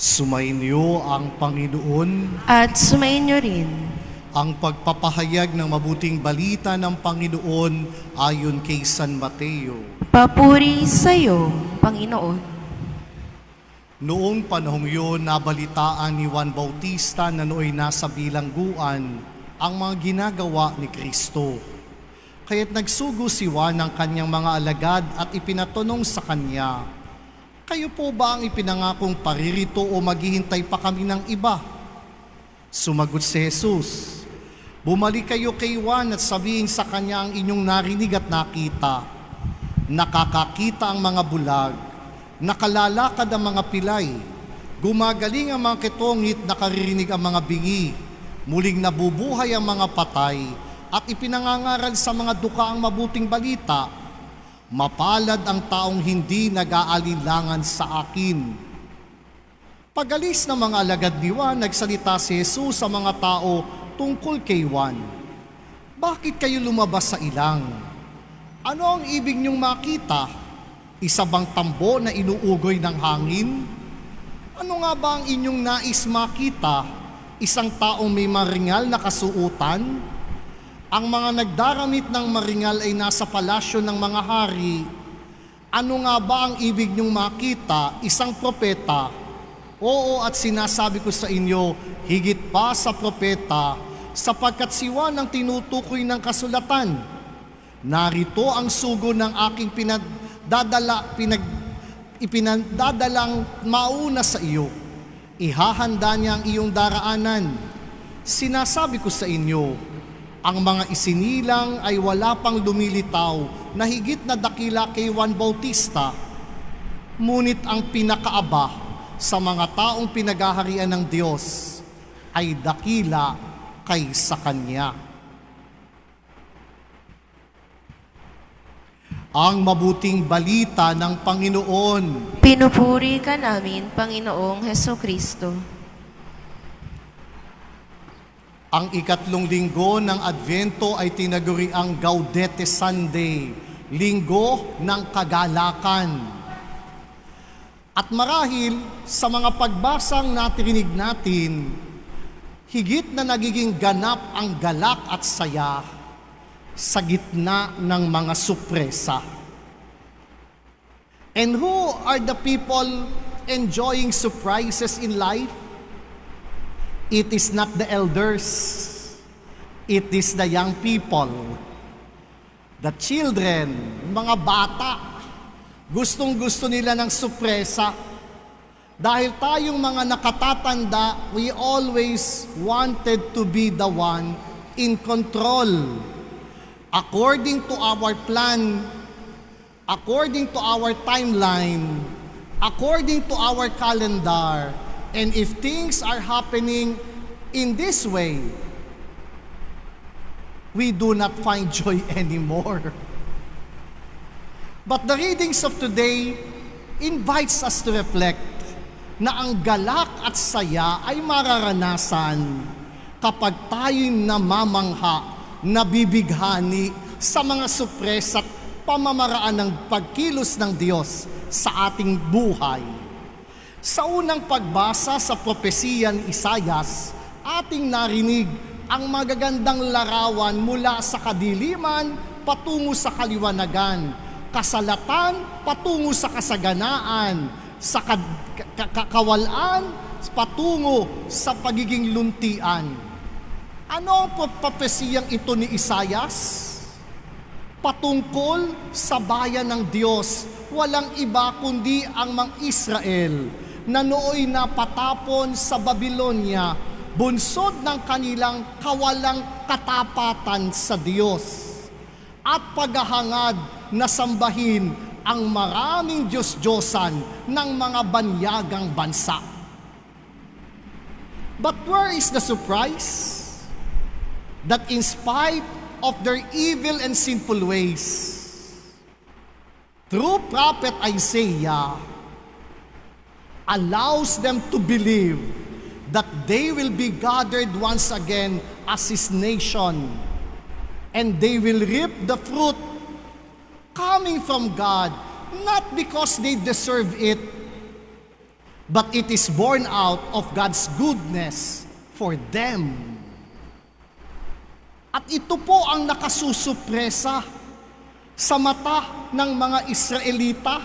Sumainyo ang Panginoon. At sumainyo rin. Ang pagpapahayag ng mabuting balita ng Panginoon ayon kay San Mateo. Papuri sa iyo, Panginoon. Noong panahong yun, nabalitaan ni Juan Bautista na nooy nasa bilangguan ang mga ginagawa ni Kristo. Kaya't nagsugo si Juan ng kanyang mga alagad at ipinatanong sa kanya, "Kayo po ba ang ipinangakong paririto o maghihintay pa kami ng iba?" Sumagot si Jesus, "Bumalik kayo kay Juan at sabihin sa kanya ang inyong narinig at nakita. Nakakakita ang mga bulag, nakalalakad ang mga pilay, gumagaling ang mga ketongit, nakaririnig ang mga bingi, muling nabubuhay ang mga patay, at ipinangangaral sa mga duka ang mabuting balita. Mapalad ang taong hindi nag-aalinlangan sa akin." Pag-alis ng mga alagad ni Juan, nagsalita si Jesus sa mga tao tungkol kay Juan. "Bakit kayo lumabas sa ilang? Ano ang ibig niyong makita? Isa bang tambo na inuugoy ng hangin? Ano nga ba ang inyong nais makita? Isang taong may maringal na kasuutan? Ang mga nagdaramit ng maringal ay nasa palasyo ng mga hari. Ano nga ba ang ibig niyong makita? Isang propeta? Oo, at sinasabi ko sa inyo, higit pa sa propeta, sapagkat si Juan ang tinutukoy ng kasulatan. Narito ang sugo ng aking ipinadadalang mauna sa iyo. Ihahanda niya ang iyong daraanan. Sinasabi ko sa inyo, ang mga isinilang ay wala pang lumilitaw na higit na dakila kay Juan Bautista. Ngunit ang pinakaaba sa mga taong pinaghaharian ng Diyos ay dakila kaysa kanya. Ang mabuting balita ng Panginoon. Pinupuri ka namin, Panginoong Hesukristo. Ang ikatlong linggo ng Advento ay tinaguriang Gaudete Sunday, linggo ng kagalakan. At marahil sa mga pagbasang natirinig natin, higit na nagiging ganap ang galak at saya sa gitna ng mga supresa. And who are the people enjoying surprises in life? It is not the elders. It is the young people. The children, mga bata, gustong-gusto nila ng sorpresa. Dahil tayong mga nakatatanda, we always wanted to be the one in control. According to our plan, according to our timeline, according to our calendar, and if things are happening in this way, we do not find joy anymore. But the readings of today invites us to reflect na ang galak at saya ay mararanasan kapag tayo'y namamangha, nabibighani sa mga sorpresa at pamamaraan ng pagkilos ng Diyos sa ating buhay. Sa unang pagbasa sa propesiya ni Isayas, ating narinig ang magagandang larawan mula sa kadiliman patungo sa kaliwanagan, kasalatan patungo sa kasaganaan, sa kawalan patungo sa pagiging luntian. Ano ang propesiyang ito ni Isayas? Patungkol sa bayan ng Diyos, walang iba kundi ang mga Israel na nooy napatapon sa Babylonia, bunsod ng kanilang kawalang katapatan sa Diyos at paghahangad na sambahin ang maraming Diyos-Diyosan ng mga banyagang bansa. But where is the surprise? That in spite of their evil and sinful ways, through prophet Isaiah, allows them to believe that they will be gathered once again as His nation, and they will reap the fruit coming from God, not because they deserve it, but it is born out of God's goodness for them. At ito po ang nakasusupresa sa mata ng mga Israelita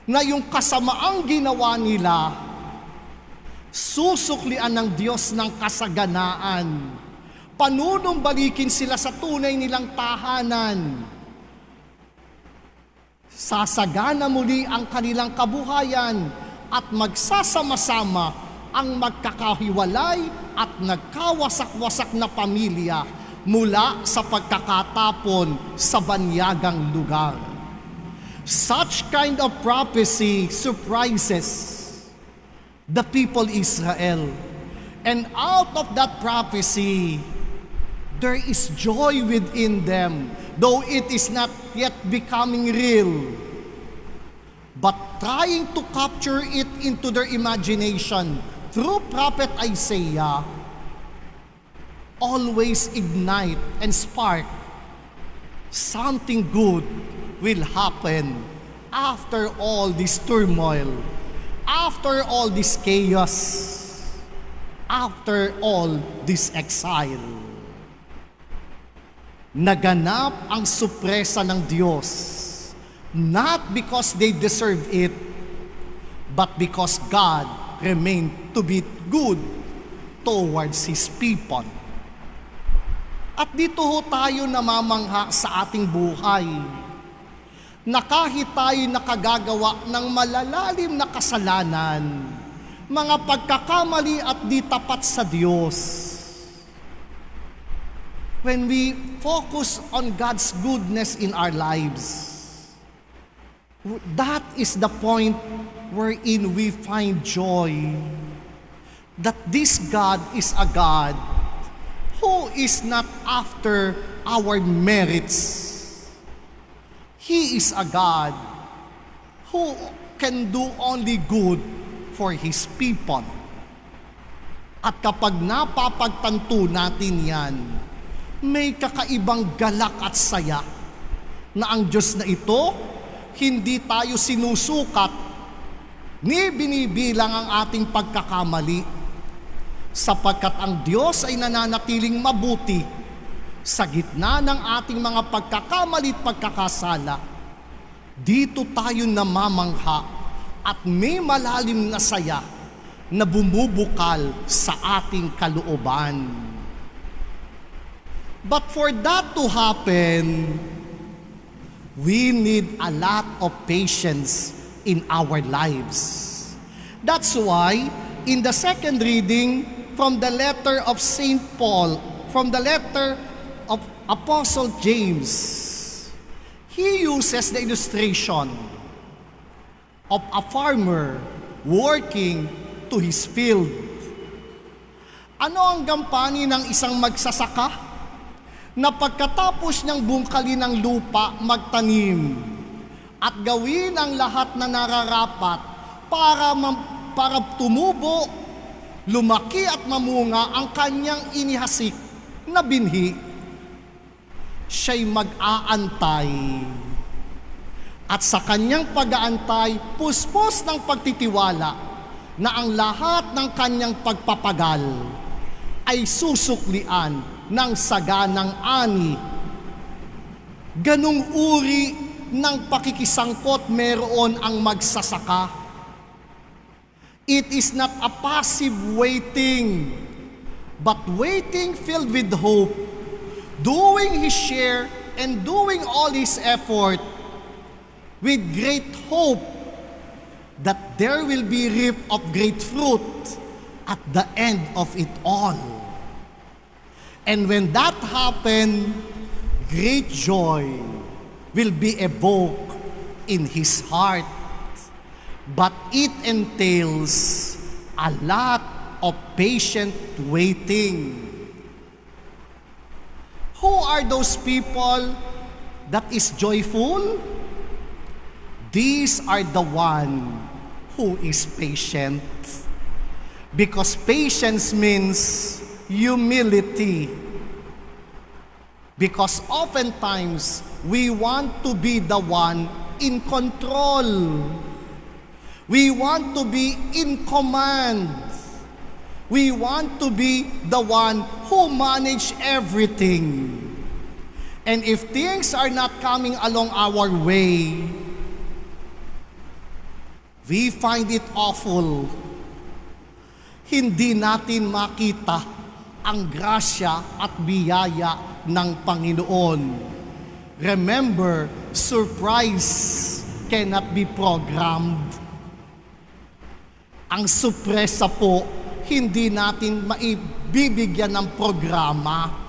na yung kasamaang ginawa nila, susuklian ng Diyos ng kasaganaan. Panunumbalikin sila sa tunay nilang tahanan. Sasagana muli ang kanilang kabuhayan at magsasama-sama ang magkakahiwalay at nagkawasak-wasak na pamilya mula sa pagkakatapon sa banyagang lugar. Such kind of prophecy surprises the people Israel. And out of that prophecy, there is joy within them, though it is not yet becoming real. But trying to capture it into their imagination through Prophet Isaiah, always ignite and spark something good will happen after all this turmoil, after all this chaos, after all this exile. Naganap ang supresa ng Diyos, not because they deserve it, but because God remained to be good towards His people. At dito ho tayo namamangha sa ating buhay, na kahit tayo nakagagawa ng malalalim na kasalanan, mga pagkakamali at di tapat sa Diyos, when we focus on God's goodness in our lives, that is the point wherein we find joy that this God is a God who is not after our merits. He is a God who can do only good for His people. At kapag napapagtanto natin yan, may kakaibang galak at saya na ang Diyos na ito, hindi tayo sinusukat ni binibilang ang ating pagkakamali, sapagkat ang Diyos ay nananatiling mabuti sa gitna ng ating mga pagkakamali at pagkakasala. Dito tayo namamangha at may malalim na saya na bumubukal sa ating kalooban. But for that to happen, we need a lot of patience in our lives. That's why, in the second reading from the letter of St. Paul, from the letter of Apostle James, he uses the illustration of a farmer working to his field. Ano ang gampanin ng isang magsasaka na pagkatapos niyang bungkalin ng lupa, magtanim at gawin ang lahat na nararapat para tumubo, lumaki at mamunga ang kanyang inihasik na binhi? Siya'y mag-aantay. At sa kanyang pag-aantay, puspos ng pagtitiwala na ang lahat ng kanyang pagpapagal ay susuklian ng saganang ani. Ganong uri ng pakikisangkot meron ang magsasaka. It is not a passive waiting, but waiting filled with hope, doing his share and doing all his effort with great hope that there will be reap of great fruit at the end of it all. And when that happens, great joy will be evoked in his heart. But it entails a lot of patient waiting. Who are those people that is joyful? These are the one who is patient. Because patience means humility. Because oftentimes, we want to be the one in control. We want to be in command. We want to be the one who manage everything. And if things are not coming along our way, we find it awful. Hindi natin makita ang grasya at biyaya ng Panginoon. Remember, surprise cannot be programmed. Ang sorpresa po, hindi natin maibibigyan ng programa.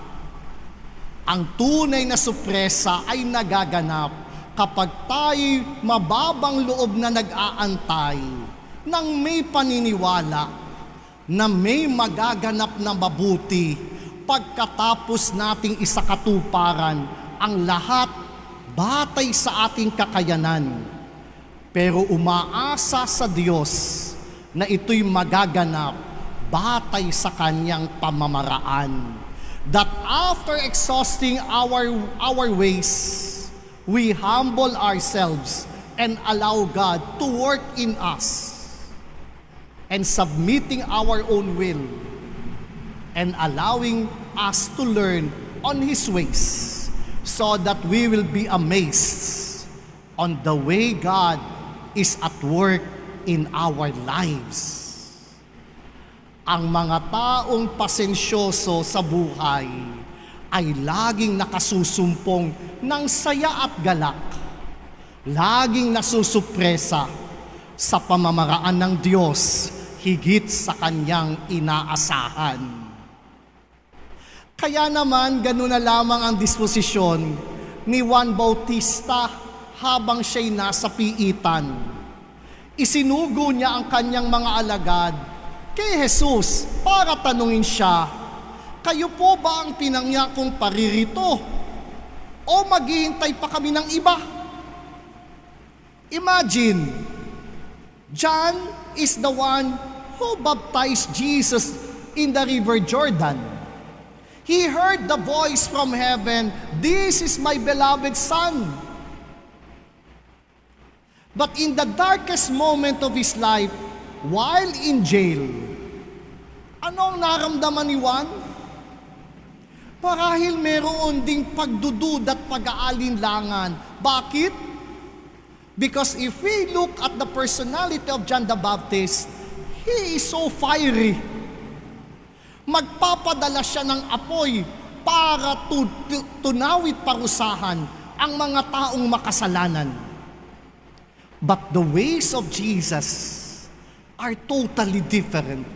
Ang tunay na sorpresa ay nagaganap kapag tayo mababang loob na nag-aantay ng may paniniwala na may magaganap na mabuti pagkatapos nating isakatuparan ang lahat batay sa ating kakayanan. Pero umaasa sa Diyos na ito'y magaganap batay sa kanyang pamamaraan. That after exhausting our ways, we humble ourselves and allow God to work in us, and submitting our own will and allowing us to learn on His ways, so that we will be amazed on the way God is at work in our lives. Ang mga taong pasensyoso sa buhay ay laging nakasusumpong ng saya at galak, laging nasusupresa sa pamamaraan ng Diyos higit sa kanyang inaasahan. Kaya naman, ganun na lamang ang disposisyon ni Juan Bautista habang siya'y nasa piitan. Isinugo niya ang kanyang mga alagad kay Jesus para tanungin siya, kayo po ba ang pinangyakong paririto? O maghihintay pa kami ng iba? Imagine, John is the one who baptized Jesus in the river Jordan. He heard the voice from heaven, "This is my beloved Son." But in the darkest moment of his life, while in jail, ano ang naramdaman ni Juan? Marahil meron ding pagdudud at pag-aalinlangan. Bakit? Because if we look at the personality of John the Baptist, he is so fiery. Magpapadala siya ng apoy para tunawit parusahan ang mga taong makasalanan. But the ways of Jesus are totally different.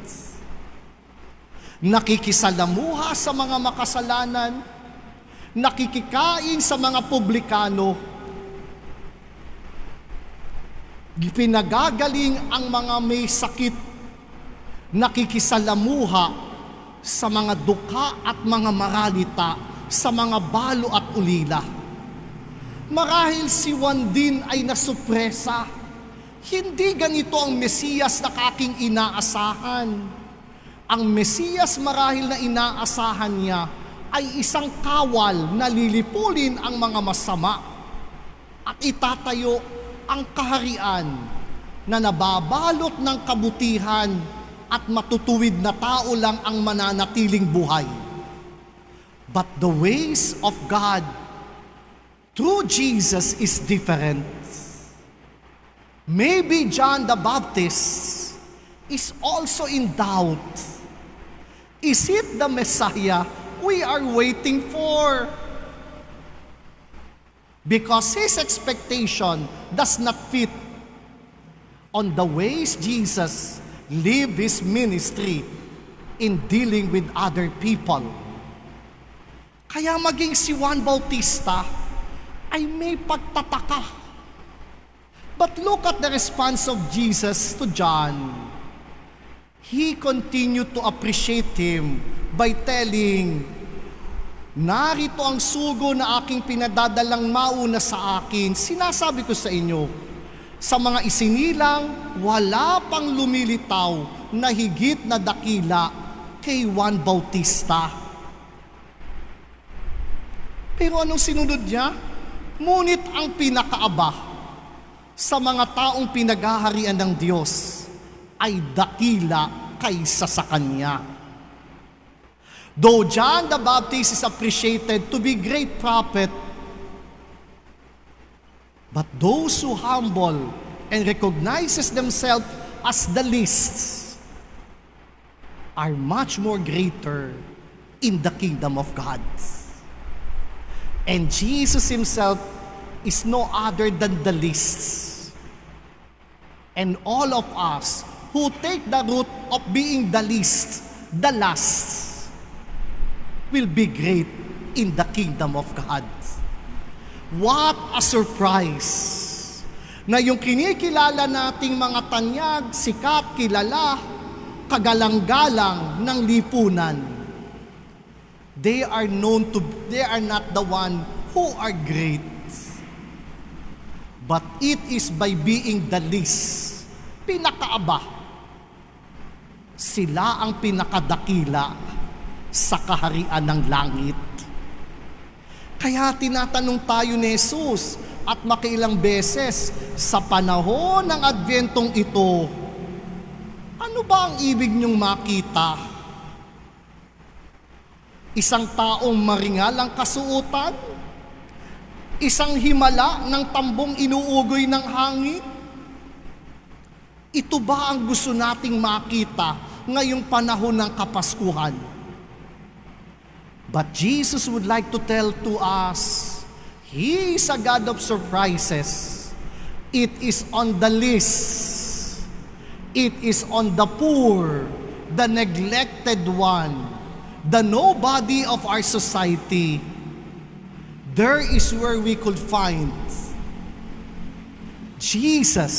Nakikisalamuha sa mga makasalanan, nakikikain sa mga publikano, pinagagaling ang mga may sakit, nakikisalamuha sa mga duka at mga maralita, sa mga balo at ulila. Marahil si Juan din ay nasupresa. Hindi ganito ang Mesiyas na aking inaasahan. Ang Mesiyas marahil na inaasahan niya ay isang kawal na lilipulin ang mga masama at itatayo ang kaharian na nababalot ng kabutihan at matutuwid na tao lang ang mananatiling buhay. But the ways of God through Jesus is different. Maybe John the Baptist is also in doubt. Is it the Messiah we are waiting for? Because his expectation does not fit on the ways Jesus lived his ministry in dealing with other people. Kaya maging si Juan Bautista ay may pagtataka. But look at the response of Jesus to John. He continued to appreciate him by telling, narito ang sugo na aking pinadadalang mauna sa akin. Sinasabi ko sa inyo, sa mga isinilang, wala pang lumilitaw na higit na dakila kay Juan Bautista. Pero anong sinunod niya? Ngunit ang pinakaaba, sa mga taong pinaghaharian ng Diyos ay dakila kaysa sa Kanya. Though John the Baptist is appreciated to be great prophet, but those who humble and recognizes themselves as the least are much more greater in the kingdom of God. And Jesus Himself is no other than the least. And all of us who take the route of being the least, the last, will be great in the kingdom of God. What a surprise! Na yung kinikilala nating mga tanyag, sikat, kilala, kagalang-galang ng lipunan, they are not the one who are great. But it is by being the least, pinakaaba, sila ang pinakadakila sa kaharian ng langit. Kaya tinatanong tayo ni Jesus at makilang beses sa panahon ng Adventong ito, ano ba ang ibig niyong makita? Isang taong maringal ang kasuotan? Isang himala ng tambong inuugoy ng hangin? Ito ba ang gusto nating makita ngayong panahon ng Kapaskuhan? But Jesus would like to tell to us, He is a God of surprises. It is on the least. It is on the poor, the neglected one, the nobody of our society. There is where we could find Jesus,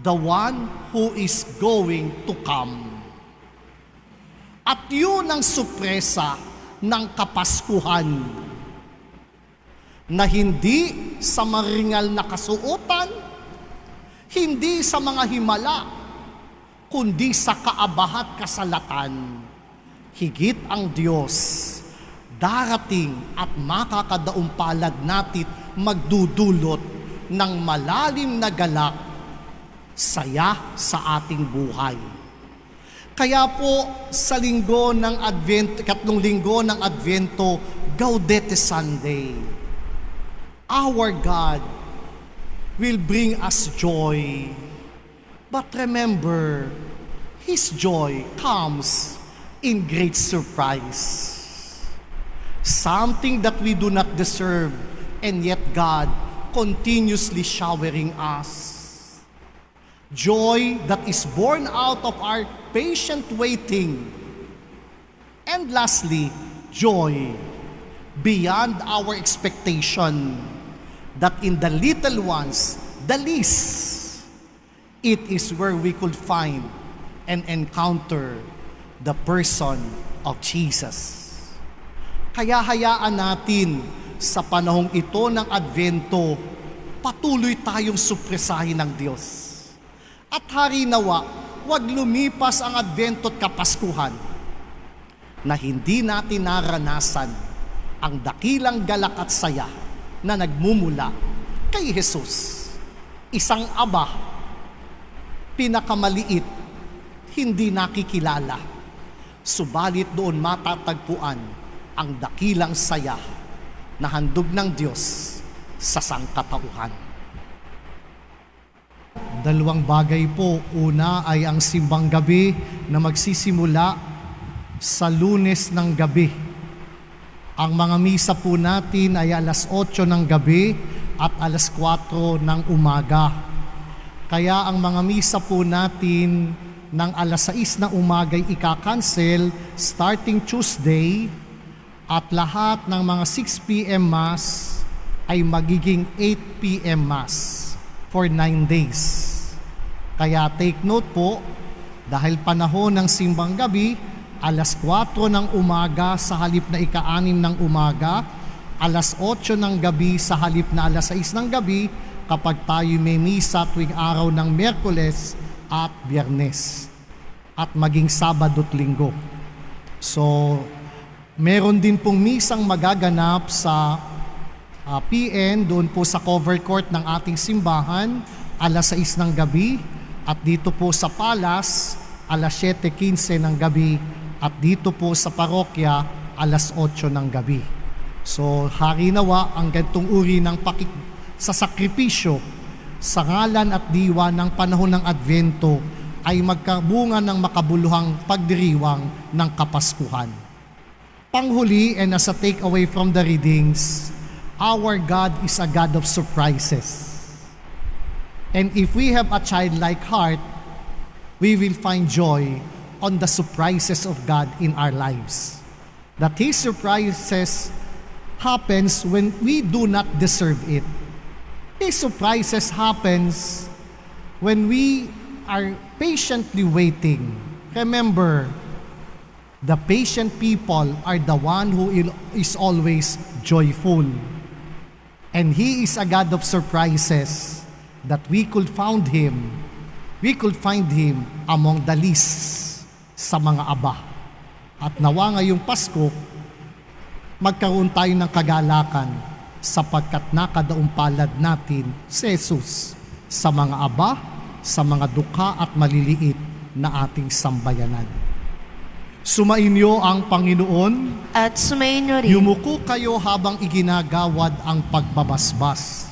the one who is going to come. At yun ang supresa ng Kapaskuhan, na hindi sa maringal na kasuotan, hindi sa mga himala, kundi sa kaabahat kasalatan. Higit ang Diyos, darating at makakadaumpalad natin magdudulot ng malalim na galak, saya sa ating buhay. Kaya po sa linggo ng Advent, katlong linggo ng Advento, Gaudete Sunday, our God will bring us joy. But remember, His joy comes in great surprise. Something that we do not deserve, and yet God continuously showering us. Joy that is born out of our patient waiting. And lastly, joy beyond our expectation, that in the little ones, the least, it is where we could find and encounter the person of Jesus. Kaya hayaan natin sa panahong ito ng Advento, patuloy tayong supresahin ng Diyos. At harinawa, huwag lumipas ang Advento at Kapaskuhan na hindi natin naranasan ang dakilang galak at saya na nagmumula kay Jesus. Isang aba, pinakamaliit, hindi nakikilala. Subalit doon matatagpuan ang dakilang saya na handog ng Diyos sa sangkatauhan. Dalawang bagay po. Una ay ang simbang gabi na magsisimula sa Lunes ng gabi. Ang mga misa po natin ay alas 8 ng gabi at alas 4 ng umaga. Kaya ang mga misa po natin ng alas 6 ng umaga ay ika-cancel starting Tuesday, at lahat ng mga 6 p.m. Mass ay magiging 8 p.m. Mass for 9 days. Kaya take note po, dahil panahon ng simbang gabi, alas 4 ng umaga sa halip na ika-6 ng umaga, alas 8 ng gabi sa halip na alas 6 ng gabi, kapag tayo may misa tuwing araw ng Miyerkules at Biyernes, at maging Sabado at Linggo. So, meron din pong misang magaganap sa PN doon po sa cover court ng ating simbahan, alas 6 ng gabi. At dito po sa Palace, alas 7:15 ng gabi. At dito po sa parokya, alas 8 ng gabi. So, hari nawa ang gantong uri ng sa sakripisyo sa ngalan at diwa ng panahon ng Advento ay magkabunga ng makabuluhang pagdiriwang ng Kapaskuhan. Panghuli, and as a takeaway from the readings, our God is a God of surprises. And if we have a childlike heart, we will find joy on the surprises of God in our lives. That His surprises happens when we do not deserve it. His surprises happens when we are patiently waiting. Remember, the patient people are the one who is always joyful. And He is a God of surprises that we could find Him among the least sa mga aba. At nawa ngayong Pasko, magkaroon tayo ng kagalakan sapagkat nakadaong palad natin si Jesus sa mga aba, sa mga dukha at maliliit na ating sambayanan. Sumainyo ang Panginoon, At sumayin niyo rin. yumuko kayo habang iginagawad ang pagbabasbas.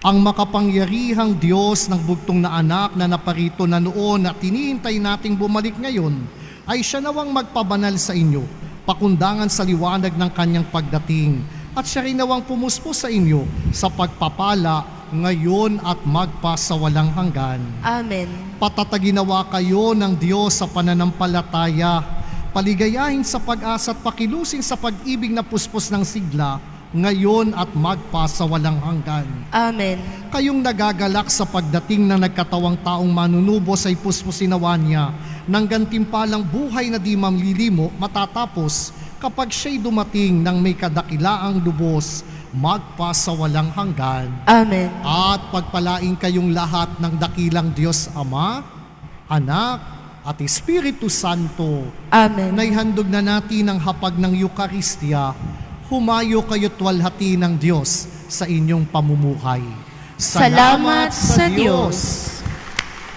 Ang makapangyarihang Diyos ng bugtong na anak na naparito na noon at hinihintay nating bumalik ngayon, ay siya nawang magpabanal sa inyo, pakundangan sa liwanag ng kanyang pagdating, at siya rin nawang pumuspo sa inyo sa pagpapala ngayon at magpasawalang hanggan. Amen. Patataginawa kayo ng Diyos sa pananampalataya, paligayahin sa pag-asa at pakilusin sa pag-ibig na puspos ng sigla, ngayon at magpasawalang hanggan. Amen. Kayong nagagalak sa pagdating ng nagkatawang taong manunubos ay puspusinawa niya ng gantimpalang buhay na di mamlilimo matatapos kapag siya'y dumating ng may kadakilaang lubos, magpasawalang hanggan. Amen. At pagpalain kayong lahat ng dakilang Diyos Ama, Anak, at Espiritu Santo. Amen. Naihandog na natin ang hapag ng Eucharistia. Humayo kayo't walhati ng Diyos sa inyong pamumuhay. Salamat sa Diyos.